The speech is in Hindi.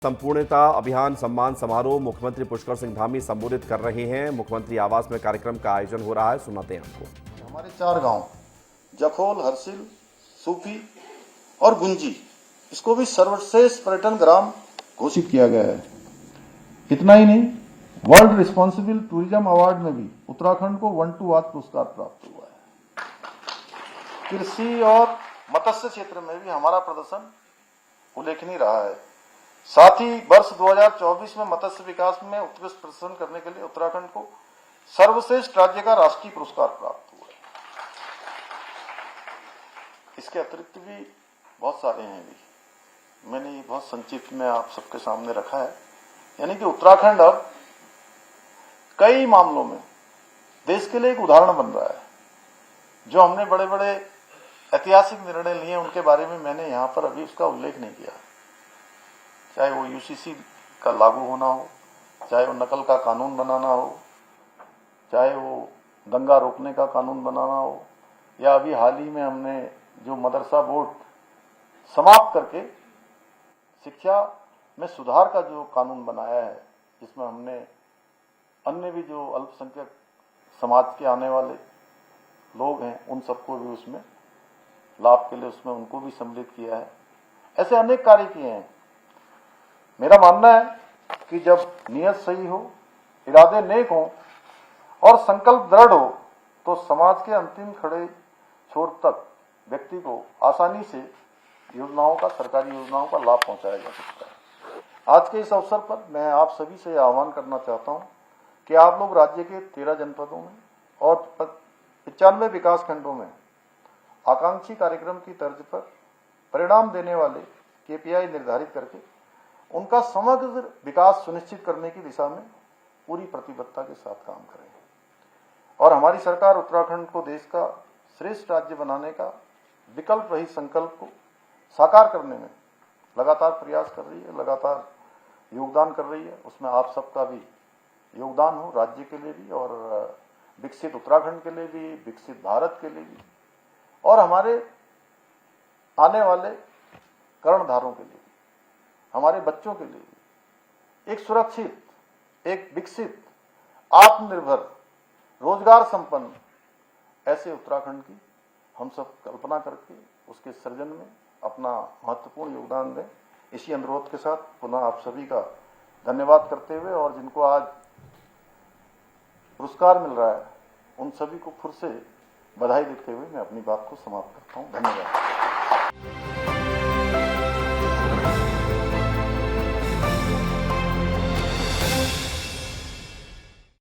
संपूर्णता अभियान सम्मान समारोह मुख्यमंत्री पुष्कर सिंह धामी संबोधित कर रहे हैं। मुख्यमंत्री आवास में कार्यक्रम का आयोजन हो रहा है, सुनाते हैं आपको। हमारे 4 गांव जखोल, हरसिल, सूफी और गुंजी, इसको भी सर्वश्रेष्ठ पर्यटन ग्राम घोषित किया गया है। इतना ही नहीं, वर्ल्ड रिस्पॉन्सिबल टूरिज्म अवार्ड में भी उत्तराखंड को 1 to वाच पुरस्कार प्राप्त हुआ है। कृषि और मत्स्य क्षेत्र में भी हमारा प्रदर्शन उल्लेखनीय रहा है। साथ ही वर्ष 2024 में मत्स्य विकास में उत्कृष्ट प्रदर्शन करने के लिए उत्तराखंड को सर्वश्रेष्ठ राज्य का राष्ट्रीय पुरस्कार प्राप्त हुआ है। इसके अतिरिक्त भी बहुत सारे हैं भी, मैंने ये बहुत संक्षिप्त में आप सबके सामने रखा है। यानी कि उत्तराखंड अब कई मामलों में देश के लिए एक उदाहरण बन रहा है। जो हमने बड़े बड़े ऐतिहासिक निर्णय लिए उनके बारे में मैंने यहाँ पर अभी उसका उल्लेख नहीं किया, चाहे वो यूसीसी का लागू होना हो, चाहे वो नकल का कानून बनाना हो, चाहे वो दंगा रोकने का कानून बनाना हो, या अभी हाल ही में हमने जो मदरसा बोर्ड समाप्त करके शिक्षा में सुधार का जो कानून बनाया है, जिसमें हमने अन्य भी जो अल्पसंख्यक समाज के आने वाले लोग हैं उन सबको भी उसमें लाभ के लिए उसमें उनको भी सम्मिलित किया है। ऐसे अनेक कार्य किए हैं। मेरा मानना है कि जब नियत सही हो, इरादे नेक हो और संकल्प दृढ़ हो तो समाज के अंतिम खड़े छोर तक व्यक्ति को आसानी से योजनाओं का, सरकारी योजनाओं का लाभ पहुंचाया जा सकता है। आज के इस अवसर पर मैं आप सभी से आह्वान करना चाहता हूं कि आप लोग राज्य के 13 जनपदों में और 95 विकास खंडों में आकांक्षी कार्यक्रम की तर्ज पर परिणाम देने वाले केपीआई निर्धारित करके उनका समग्र विकास सुनिश्चित करने की दिशा में पूरी प्रतिबद्धता के साथ काम करें। और हमारी सरकार उत्तराखंड को देश का श्रेष्ठ राज्य बनाने का विकल्प रहित संकल्प को साकार करने में लगातार प्रयास कर रही है, लगातार योगदान कर रही है। उसमें आप सबका भी योगदान हो, राज्य के लिए भी और विकसित उत्तराखंड के लिए भी, विकसित भारत के लिए भी और हमारे आने वाले कर्णधारों के लिए, हमारे बच्चों के लिए भी एक सुरक्षित, एक विकसित, आत्मनिर्भर, रोजगार संपन्न ऐसे उत्तराखंड की हम सब कल्पना करके उसके सृजन में अपना महत्वपूर्ण योगदान दें। इसी अनुरोध के साथ पुनः आप सभी का धन्यवाद करते हुए और जिनको आज पुरस्कार मिल रहा है उन सभी को फिर से बधाई देते हुए मैं अपनी बात को समाप्त करता हूं। धन्यवाद।